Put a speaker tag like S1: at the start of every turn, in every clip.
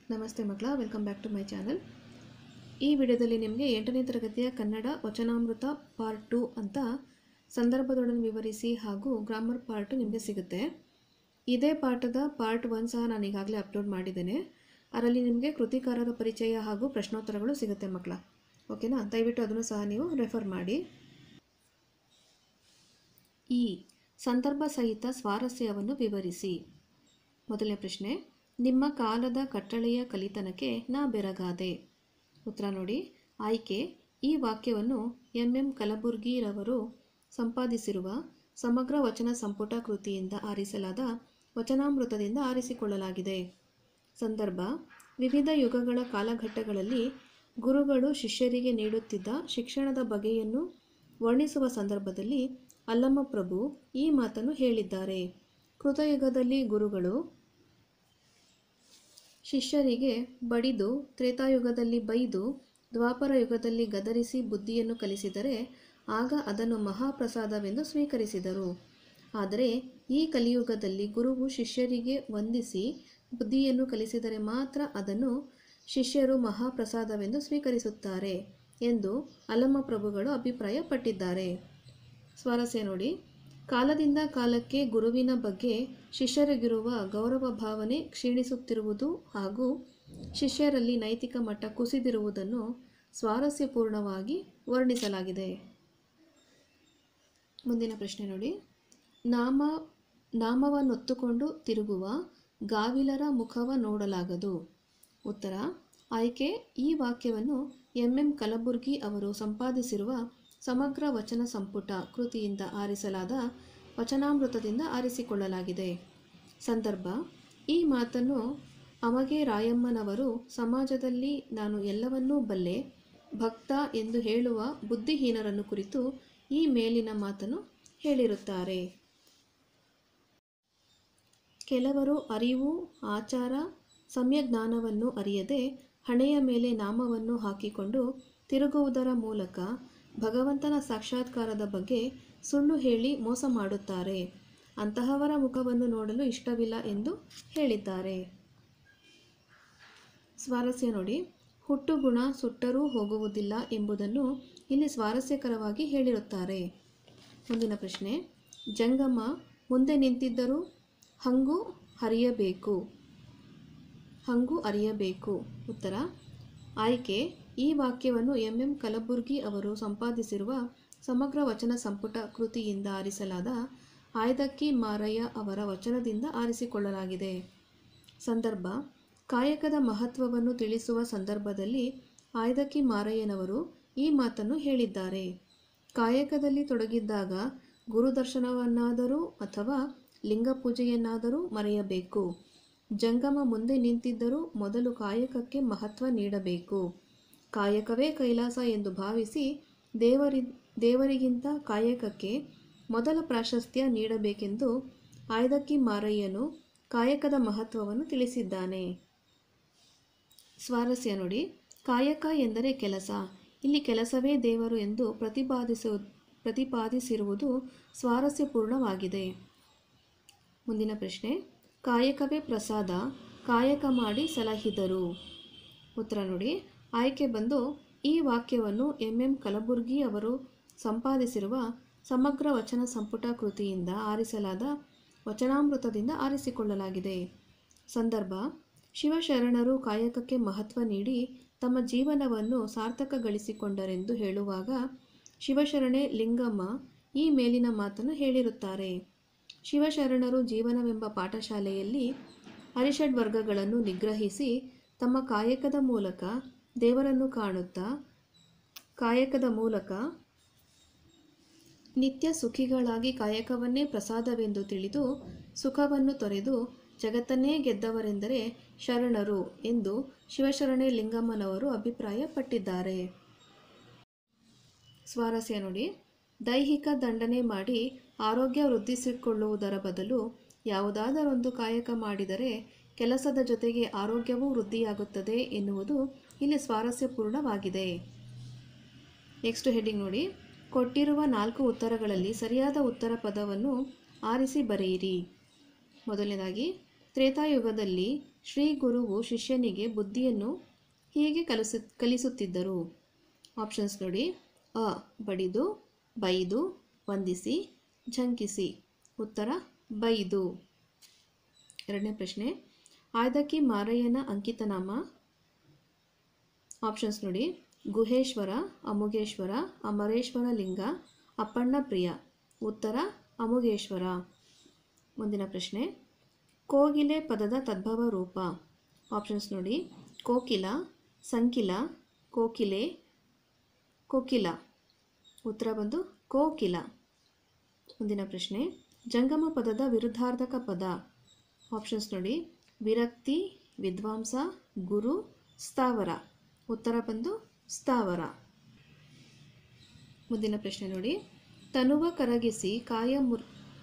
S1: ನಮಸ್ತೆ ಮಕ್ಕಳ, welcome back to my channel. ಈ ವಿಡಿಯೋದಲ್ಲಿ ನಿಮಗೆ 8ನೇ ತರಗತಿಯ ಕನ್ನಡ ವಚನಾಮೃತ ಪಾರ್ಟ್ 2 ಅಂತ ಸಂದರ್ಭದೊಡನೆ ವಿವರಿಸಿ ಹಾಗೂ ಗ್ರಾಮರ್ ಪಾರ್ಟ್ ನಿಮಗೆ ಸಿಗುತ್ತೆ. ಇದೇ ಪಾಠದ ಪಾರ್ಟ್ 1 ಸಹ ನಾನು ಈಗಾಗಲೇ ಅಪ್ಲೋಡ್ ಮಾಡಿದ್ದೇನೆ. ಅದರಲ್ಲಿ ನಿಮಗೆ ಕೃತಿಕಾರರ ಪರಿಚಯ ಹಾಗೂ ಪ್ರಶ್ನೋತ್ತರಗಳು ಸಿಗುತ್ತೆ ಮಕ್ಕಳ. ಓಕೆನಾ? ದಯವಿಟ್ಟು ಅದನ್ನು ಸಹ ನೀವು ರೆಫರ್ ಮಾಡಿ. ಈ ಸಂದರ್ಭ ಸಹಿತ ಸ್ವಾರಸ್ಯವನ್ನು ವಿವರಿಸಿ. ಮೊದಲನೇ ಪ್ರಶ್ನೆ, ನಿಮ್ಮ ಕಾಲದ ಕಟ್ಟಳೆಯ ಕಲಿತನಕ್ಕೆ ನಾ ಬೆರಗಾದೆ. ಉತ್ತರ ನೋಡಿ. ಆಯ್ಕೆ: ಈ ವಾಕ್ಯವನ್ನು ಎಂ ಕಲಬುರ್ಗಿರವರು ಸಂಪಾದಿಸಿರುವ ಸಮಗ್ರ ವಚನ ಸಂಪುಟ ಕೃತಿಯಿಂದ ಆರಿಸಲಾದ ವಚನಾಮೃತದಿಂದ ಆರಿಸಿಕೊಳ್ಳಲಾಗಿದೆ. ಸಂದರ್ಭ: ವಿವಿಧ ಯುಗಗಳ ಕಾಲಘಟ್ಟಗಳಲ್ಲಿ ಗುರುಗಳು ಶಿಷ್ಯರಿಗೆ ನೀಡುತ್ತಿದ್ದ ಶಿಕ್ಷಣದ ಬಗೆಯನ್ನು ವರ್ಣಿಸುವ ಸಂದರ್ಭದಲ್ಲಿ ಅಲ್ಲಮಪ್ರಭು ಈ ಮಾತನ್ನು ಹೇಳಿದ್ದಾರೆ. ಕೃತಯುಗದಲ್ಲಿ ಗುರುಗಳು ಶಿಷ್ಯರಿಗೆ ಬಡಿದು, ತ್ರೇತಾಯುಗದಲ್ಲಿ ಬೈದು, ದ್ವಾಪರ ಯುಗದಲ್ಲಿ ಗದರಿಸಿ ಬುದ್ಧಿಯನ್ನು ಕಲಿಸಿದರೆ ಆಗ ಅದನ್ನು ಮಹಾಪ್ರಸಾದವೆಂದು ಸ್ವೀಕರಿಸಿದರು. ಆದರೆ ಈ ಕಲಿಯುಗದಲ್ಲಿ ಗುರುವು ಶಿಷ್ಯರಿಗೆ ವಂದಿಸಿ ಬುದ್ಧಿಯನ್ನು ಕಲಿಸಿದರೆ ಮಾತ್ರ ಅದನ್ನು ಶಿಷ್ಯರು ಮಹಾಪ್ರಸಾದವೆಂದು ಸ್ವೀಕರಿಸುತ್ತಾರೆ ಎಂದು ಅಲ್ಲಮಪ್ರಭುಗಳು ಅಭಿಪ್ರಾಯಪಟ್ಟಿದ್ದಾರೆ. ಸ್ವಾರಸ್ಯ ನೋಡಿ. ಕಾಲದಿಂದ ಕಾಲಕ್ಕೆ ಗುರುವಿನ ಬಗ್ಗೆ ಶಿಷ್ಯರಿಗಿರುವ ಗೌರವ ಭಾವನೆ ಕ್ಷೀಣಿಸುತ್ತಿರುವುದು ಹಾಗೂ ಶಿಷ್ಯರಲ್ಲಿ ನೈತಿಕ ಮಟ್ಟ ಕುಸಿದಿರುವುದನ್ನು ಸ್ವಾರಸ್ಯಪೂರ್ಣವಾಗಿ ವರ್ಣಿಸಲಾಗಿದೆ. ಮುಂದಿನ ಪ್ರಶ್ನೆ ನೋಡಿ. ನಾಮವನ್ನೊತ್ತುಕೊಂಡು ತಿರುಗುವ ಗಾವಿಲರ ಮುಖವ ನೋಡಲಾಗದು. ಉತ್ತರ: ಆಯ್ಕೆ: ಈ ವಾಕ್ಯವನ್ನು ಎಂ ಕಲಬುರ್ಗಿ ಅವರು ಸಂಪಾದಿಸಿರುವ ಸಮಗ್ರ ವಚನ ಸಂಪುಟ ಕೃತಿಯಿಂದ ಆರಿಸಲಾದ ವಚನಾಮೃತದಿಂದ ಆರಿಸಿಕೊಳ್ಳಲಾಗಿದೆ. ಸಂದರ್ಭ: ಈ ಮಾತನ್ನು ಅಮಗೆ ರಾಯಮ್ಮನವರು ಸಮಾಜದಲ್ಲಿ ನಾನು ಎಲ್ಲವನ್ನೂ ಬಲ್ಲೆ, ಭಕ್ತ ಎಂದು ಹೇಳುವ ಬುದ್ಧಿಹೀನರನ್ನು ಕುರಿತು ಈ ಮೇಲಿನ ಮಾತನ್ನು ಹೇಳಿರುತ್ತಾರೆ. ಕೆಲವರು ಅರಿವು, ಆಚಾರ, ಸಮ್ಯಜ್ಞಾನವನ್ನು ಅರಿಯದೆ ಹಣೆಯ ಮೇಲೆ ನಾಮವನ್ನು ಹಾಕಿಕೊಂಡು ತಿರುಗುವುದರ ಮೂಲಕ ಭಗವಂತನ ಸಾಕ್ಷಾತ್ಕಾರದ ಬಗ್ಗೆ ಸುಳ್ಳು ಹೇಳಿ ಮೋಸ ಮಾಡುತ್ತಾರೆ. ಅಂತಹವರ ಮುಖವನ್ನು ನೋಡಲು ಇಷ್ಟವಿಲ್ಲ ಎಂದು ಹೇಳಿದ್ದಾರೆ. ಸ್ವಾರಸ್ಯ ನೋಡಿ. ಹುಟ್ಟುಗುಣ ಸುಟ್ಟರೂ ಹೋಗುವುದಿಲ್ಲ ಎಂಬುದನ್ನು ಇಲ್ಲಿ ಸ್ವಾರಸ್ಯಕರವಾಗಿ ಹೇಳಿರುತ್ತಾರೆ. ಮುಂದಿನ ಪ್ರಶ್ನೆ, ಜಂಗಮ ಮುಂದೆ ನಿಂತಿದ್ದರೂ ಹಂಗು ಅರಿಯಬೇಕು. ಉತ್ತರ: ಆಯ್ಕೆ: ಈ ವಾಕ್ಯವನ್ನು ಎಂ ಕಲಬುರ್ಗಿ ಅವರು ಸಂಪಾದಿಸಿರುವ ಸಮಗ್ರ ವಚನ ಸಂಪುಟ ಕೃತಿಯಿಂದ ಆರಿಸಲಾದ ಆಯ್ದಕ್ಕಿ ಮಾರಯ್ಯ ಅವರ ವಚನದಿಂದ ಆರಿಸಿಕೊಳ್ಳಲಾಗಿದೆ. ಸಂದರ್ಭ: ಕಾಯಕದ ಮಹತ್ವವನ್ನು ತಿಳಿಸುವ ಸಂದರ್ಭದಲ್ಲಿ ಆಯ್ದಕ್ಕಿ ಮಾರಯ್ಯನವರು ಈ ಮಾತನ್ನು ಹೇಳಿದ್ದಾರೆ. ಕಾಯಕದಲ್ಲಿ ತೊಡಗಿದ್ದಾಗ ಗುರುದರ್ಶನವನ್ನಾದರೂ ಅಥವಾ ಲಿಂಗಪೂಜೆಯನ್ನಾದರೂ ಮರೆಯಬೇಕು. ಜಂಗಮ ಮುಂದೆ ನಿಂತಿದ್ದರೂ ಮೊದಲು ಕಾಯಕಕ್ಕೆ ಮಹತ್ವ ನೀಡಬೇಕು. ಕಾಯಕವೇ ಕೈಲಾಸ ಎಂದು ಭಾವಿಸಿ ದೇವರಿಗಿಂತ ಕಾಯಕಕ್ಕೆ ಮೊದಲ ಪ್ರಾಶಸ್ತ್ಯ ನೀಡಬೇಕೆಂದು ಆಯ್ದಕ್ಕಿ ಮಾರಯ್ಯನು ಕಾಯಕದ ಮಹತ್ವವನ್ನು ತಿಳಿಸಿದ್ದಾನೆ. ಸ್ವಾರಸ್ಯ ನೋಡಿ. ಕಾಯಕ ಎಂದರೆ ಕೆಲಸ. ಇಲ್ಲಿ ಕೆಲಸವೇ ದೇವರು ಎಂದು ಪ್ರತಿಪಾದಿಸಿರುವುದು ಸ್ವಾರಸ್ಯಪೂರ್ಣವಾಗಿದೆ. ಮುಂದಿನ ಪ್ರಶ್ನೆ, ಕಾಯಕವೇ ಪ್ರಸಾದ, ಕಾಯಕ ಮಾಡಿ ಸಲಹಿದರು. ಉತ್ತರ ನೋಡಿ. ಆಯ್ಕೆ ಬಂದು ಈ ವಾಕ್ಯವನ್ನು ಎಂ ಕಲಬುರ್ಗಿ ಅವರು ಸಂಪಾದಿಸಿರುವ ಸಮಗ್ರ ವಚನ ಸಂಪುಟ ಕೃತಿಯಿಂದ ಆರಿಸಲಾದ ವಚನಾಮೃತದಿಂದ ಆರಿಸಿಕೊಳ್ಳಲಾಗಿದೆ. ಸಂದರ್ಭ: ಶಿವಶರಣರು ಕಾಯಕಕ್ಕೆ ಮಹತ್ವ ನೀಡಿ ತಮ್ಮ ಜೀವನವನ್ನು ಸಾರ್ಥಕಗೊಳಿಸಿಕೊಂಡರೆಂದು ಹೇಳುವಾಗ ಶಿವಶರಣೆ ಲಿಂಗಮ್ಮ ಈ ಮೇಲಿನ ಮಾತನ್ನು ಹೇಳಿರುತ್ತಾರೆ. ಶಿವಶರಣರು ಜೀವನವೆಂಬ ಪಾಠಶಾಲೆಯಲ್ಲಿ ಅರಿಷಡ್ವರ್ಗಗಳನ್ನು ನಿಗ್ರಹಿಸಿ ತಮ್ಮ ಕಾಯಕದ ಮೂಲಕ ದೇವರನ್ನು ಕಾಣುತ್ತಾ ಕಾಯಕದ ಮೂಲಕ ನಿತ್ಯ ಸುಖಿಗಳಾಗಿ ಕಾಯಕವನ್ನೇ ಪ್ರಸಾದವೆಂದು ತಿಳಿದು ಸುಖವನ್ನು ತೊರೆದು ಜಗತ್ತನ್ನೇ ಗೆದ್ದವರೆಂದರೆ ಶರಣರು ಎಂದು ಶಿವಶರಣೆ ಲಿಂಗಮ್ಮನವರು ಅಭಿಪ್ರಾಯಪಟ್ಟಿದ್ದಾರೆ. ಸ್ವಾರಸ್ಯ ನೋಡಿ. ದೈಹಿಕ ದಂಡನೆ ಮಾಡಿ ಆರೋಗ್ಯ ವೃದ್ಧಿಸಿಕೊಳ್ಳುವುದರ ಬದಲು ಯಾವುದಾದರೊಂದು ಕಾಯಕ ಮಾಡಿದರೆ ಕೆಲಸದ ಜೊತೆಗೆ ಆರೋಗ್ಯವೂ ವೃದ್ಧಿಯಾಗುತ್ತದೆ ಎನ್ನುವುದು ಇಲ್ಲಿ ಸ್ವಾರಸ್ಯಪೂರ್ಣವಾಗಿದೆ. ನೆಕ್ಸ್ಟ್ ಹೆಡ್ಡಿಂಗ್ ನೋಡಿ. ಕೊಟ್ಟಿರುವ 4 ಉತ್ತರಗಳಲ್ಲಿ ಸರಿಯಾದ ಉತ್ತರ ಪದವನ್ನು ಆರಿಸಿ ಬರೆಯಿರಿ. ಮೊದಲನೇದಾಗಿ, ತ್ರೇತಾಯುಗದಲ್ಲಿ ಶ್ರೀ ಗುರುವು ಶಿಷ್ಯನಿಗೆ ಬುದ್ಧಿಯನ್ನು ಹೀಗೆ ಕಲಿಸುತ್ತಿದ್ದರು? ಆಪ್ಷನ್ಸ್ ನೋಡಿ. ಅ. ಬಡಿದು, ಬೈದು, ವಂದಿಸಿ, ಝಂಕಿಸಿ. ಉತ್ತರ ಬೈದು. ಎರಡನೇ ಪ್ರಶ್ನೆ, ಆಯ್ದಕ್ಕಿ ಮಾರಯ್ಯನ ಅಂಕಿತನಾಮ? ಆಪ್ಷನ್ಸ್ ನೋಡಿ. ಗುಹೇಶ್ವರ, ಅಮುಗೇಶ್ವರ, ಅಮರೇಶ್ವರ ಲಿಂಗ, ಅಪ್ಪಣ್ಣ ಪ್ರಿಯ. ಉತ್ತರ ಅಮುಗೇಶ್ವರ. ಮುಂದಿನ ಪ್ರಶ್ನೆ, ಕೋಗಿಲೆ ಪದದ ತದ್ಭವ ರೂಪ? ಆಪ್ಷನ್ಸ್ ನೋಡಿ. ಕೋಕಿಲ, ಸಂಕಿಲ, ಕೋಕಿಲೆ, ಕೋಕಿಲ. ಉತ್ತರ ಬಂದು ಕೋಕಿಲ. ಮುಂದಿನ ಪ್ರಶ್ನೆ, ಜಂಗಮ ಪದದ ವಿರುದ್ಧಾರ್ಥಕ ಪದ? ಆಪ್ಷನ್ಸ್ ನೋಡಿ. ವಿರಕ್ತಿ, ವಿದ್ವಾಂಸ, ಗುರು, ಸ್ಥಾವರ. ಉತ್ತರ ಬಂದು ಸ್ಥಾವರ. ಮುಂದಿನ ಪ್ರಶ್ನೆ ನೋಡಿ. ತನುವ ಕರಗಿಸಿ ಕಾಯ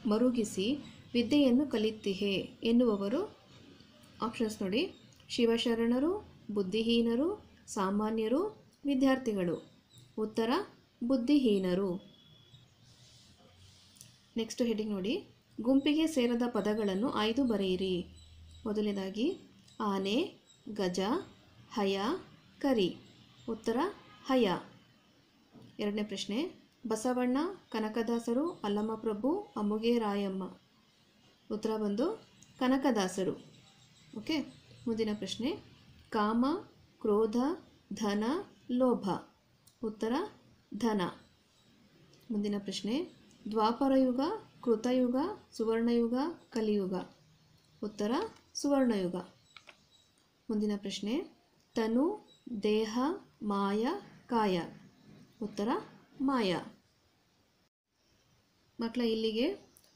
S1: ಮರುಗಿಸಿ ವಿದ್ಯೆಯನ್ನು ಕಲಿತಿಹೆ ಎನ್ನುವವರು? ಆಪ್ಷನ್ಸ್ ನೋಡಿ. ಶಿವಶರಣರು, ಬುದ್ಧಿಹೀನರು, ಸಾಮಾನ್ಯರು, ವಿದ್ಯಾರ್ಥಿಗಳು. ಉತ್ತರ ಬುದ್ಧಿಹೀನರು. ನೆಕ್ಸ್ಟ್ ಹೆಡಿಂಗ್ ನೋಡಿ. ಗುಂಪಿಗೆ ಸೇರದ ಪದಗಳನ್ನು ಆಯ್ದು ಬರೆಯಿರಿ. ಮೊದಲನೇದಾಗಿ ಆನೆ, ಗಜ, ಹಯ, ಕರಿ. ಉತ್ತರ ಹಯ. ಎರಡನೇ ಪ್ರಶ್ನೆ, ಬಸವಣ್ಣ, ಕನಕದಾಸರು, ಅಲ್ಲಮಪ್ರಭು, ಅಮುಗೆ ರಾಯಮ್ಮ. ಉತ್ತರ ಬಂದು ಕನಕದಾಸರು. ಓಕೆ. ಮುಂದಿನ ಪ್ರಶ್ನೆ, ಕಾಮ, ಕ್ರೋಧ, ಧನ, ಲೋಭ. ಉತ್ತರ ಧನ. ಮುಂದಿನ ಪ್ರಶ್ನೆ, ದ್ವಾಪರಯುಗ, ಕೃತಯುಗ, ಸುವರ್ಣಯುಗ, ಕಲಿಯುಗ. ಉತ್ತರ ಸುವರ್ಣಯುಗ. ಮುಂದಿನ ಪ್ರಶ್ನೆ, ತನು, ದೇಹ, ಮಾಯ, ಕಾಯ. ಉತ್ತರ ಮಾಯ. ಮಕ್ಕಳ, ಇಲ್ಲಿಗೆ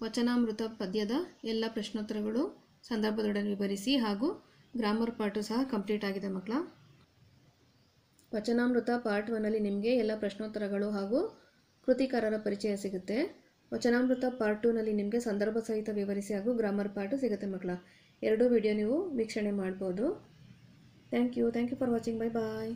S1: ವಚನಾಮೃತ ಪದ್ಯದ ಎಲ್ಲ ಪ್ರಶ್ನೋತ್ತರಗಳು ಸಂದರ್ಭದೊಡನೆ ವಿವರಿಸಿ ಹಾಗೂ ಗ್ರಾಮರ್ ಪಾರ್ಟು ಸಹ ಕಂಪ್ಲೀಟ್ ಆಗಿದೆ ಮಕ್ಕಳ. ವಚನಾಮೃತ ಪಾರ್ಟ್ 1 ನಿಮಗೆ ಎಲ್ಲ ಪ್ರಶ್ನೋತ್ತರಗಳು ಹಾಗೂ ಕೃತಿಕಾರರ ಪರಿಚಯ ಸಿಗುತ್ತೆ. ವಚನಾಮೃತ ಪಾರ್ಟ್ 2 ನಿಮಗೆ ಸಂದರ್ಭ ಸಹಿತ ವಿವರಿಸಿ ಹಾಗೂ ಗ್ರಾಮರ್ ಪಾರ್ಟು ಸಿಗುತ್ತೆ ಮಕ್ಕಳ. ಎರಡೂ ವಿಡಿಯೋ ನೀವು ವೀಕ್ಷಣೆ ಮಾಡ್ಬೋದು. Thank you for watching. Bye bye.